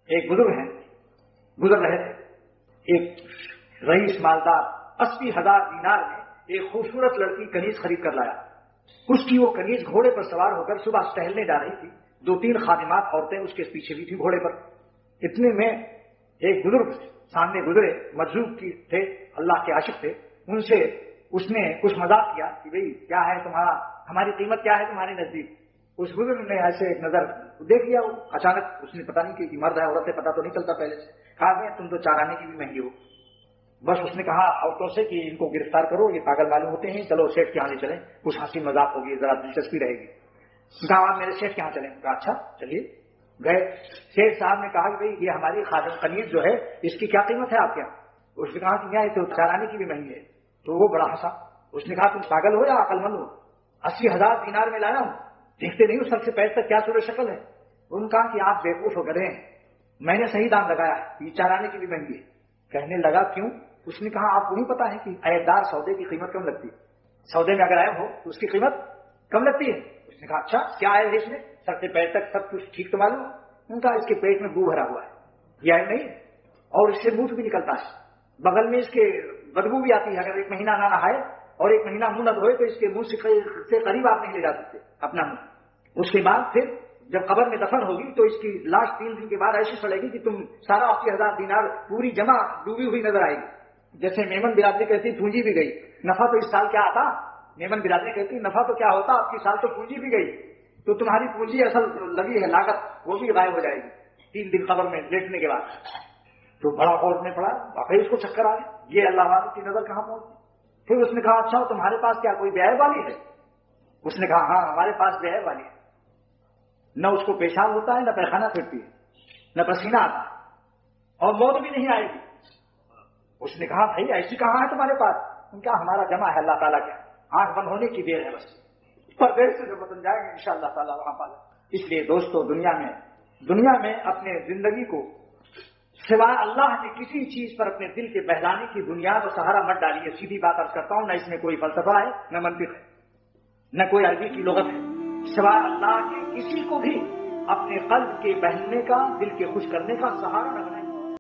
ایک بزرگ ہیں، گزر رہے تھے، ایک رئیس مالدار 80,000 دینار میں ایک خوبصورت لڑکی کنیز خرید کر لایا. اس کی وہ کنیز گھوڑے پر سوار ہو کر صبح ٹہلنے جا رہی تھی. 2-3 خادمات عورتیں اس کے پیچھے بھی تھی گھوڑے پر. اتنے میں ایک بزرگ سامنے گزرے، مجذوب کی تھے، اللہ کے عاشق تھے. ان سے اس نے کچھ مذاق کیا کہ بھئی کیا ہے تمہارا، ہماری قیمت کیا ہے تمہارے نزدیک. اس بزرگ نے ایسے ایک نظر دیکھ لیا. اچانک اس نے پتہ نہیں کہ مرد ہے عورت ہے، پتہ تو نہیں چلتا پہلے سے. کہا کہ تم تو چارانے کی بھی مہنگی ہو. بس اس نے کہا عورتوں سے کہ ان کو گرفتار کرو، یہ پاگل معلوم ہوتے ہیں، چلو سیٹ کے آنے چلیں، کچھ ہنسی مذاق ہوگی، ذرا دلچسپی رہے گی. کہا آپ میرے سیٹ کے یہاں چلیں. کہا اچھا چلیے. گئے. سیٹ صاحب نے کہا کہ بھئی یہ ہماری خادم کنیز جو ہے اس کی کیا قیمت ہے آپ کے یہاں؟ اس نے کہا کہ یہ تو چارانے کی بھی مہنگی ہے. تو وہ بڑا ہنسا. اس نے کہا تم پاگل ہو یا عقل مند ہو؟ 80,000 دینار میں لایا ہوں، دیکھتے نہیں ہو سب سے پیر تک کیا صورت شکل ہے. انہوں نے کہا کہ آپ بیوقوف ہو گئے ہیں، میں نے صحیح دام لگایا ہے، یہ چارانے کی بھی مہنگی ہے. کہنے لگا کیوں؟ اس نے کہا آپ کو نہیں پتا ہے کہ عیبدار سودے کی قیمت کم لگتی ہے. سودے میں اگر عیب ہو تو اس کی قیمت کم لگتی ہے. اس نے کہا اچھا کیا عیب ہے اس میں؟ سر سے پیر تک سب کچھ ٹھیک تو معلوم. انہوں نے کہا اس کے پیٹ میں بو بھرا ہوا ہے، یہ عیب نہیں ہے، اور اس سے منہ بھی نکلتا ہے، بغل میں اس کے بدبو بھی آتی ہے. اگر 1 مہینہ نہ نہائے اور 1 مہینہ منہ نہ دھوئے تو اس کے منہ سے قریب آپ نہیں لے جا سکتے اپنا منہ. اس کے بعد پھر جب قبر میں دفن ہوگی تو اس کی لاش 3 دن کے بعد ایسی سڑے گی کہ تم سارا 80,000 دینار پوری جمع ڈوبی ہوئی نظر آئے گی. جیسے میمن برادری کہتی پونجی بھی گئی، نفع تو اس سال کیا آتا. میمن برادری کہتی نفع تو کیا ہوتا، آپ کی سال تو پونجی بھی گئی، تو تمہاری پونجی اصل لگی ہے لاگت وہ بھی غائب ہو جائے گی 3 دن قبر میں لیٹنے کے بعد. تو بڑا غور میں پڑا، واقعی اس کو چکر آئے، یہ اللہ والوں کی نظر کہاں پہنچی. پھر اس نے کہا اچھا تمہارے پاس کیا کوئی بیعہ والی ہے؟ اس نے کہا ہاں ہمارے پاس بیعہ والی ہے. نہ اس کو پیشاب ہوتا ہے، نہ پیخانہ پھرتی ہے، نہ پسینہ آتا ہے، اور موت بھی نہیں آئے گی. اس نے کہا بھائی ایسی کہاں ہے تمہارے پاس؟ ان کا ہمارا جمع ہے اللہ تعالیٰ کے، آنکھ بند ہونے کی دیر ہے بس، پر دیر سے جب بدل جائیں گے انشاءاللہ تعالیٰ وہاں پا. اس لیے دوستو دنیا میں اپنے زندگی کو سوائے اللہ کے کسی چیز پر اپنے دل کے بہلانے کی بنیاد اور سہارا مت ڈالیے. سیدھی بات عرض کرتا ہوں، نہ اس میں کوئی فلسفہ ہے، نہ منطق ہے، نہ کوئی عربی کی لغت ہے. سوائے اللہ کے کسی کو بھی اپنے قلب کے بہلنے کا، دل کے خوش کرنے کا سہارا نہ بنائے.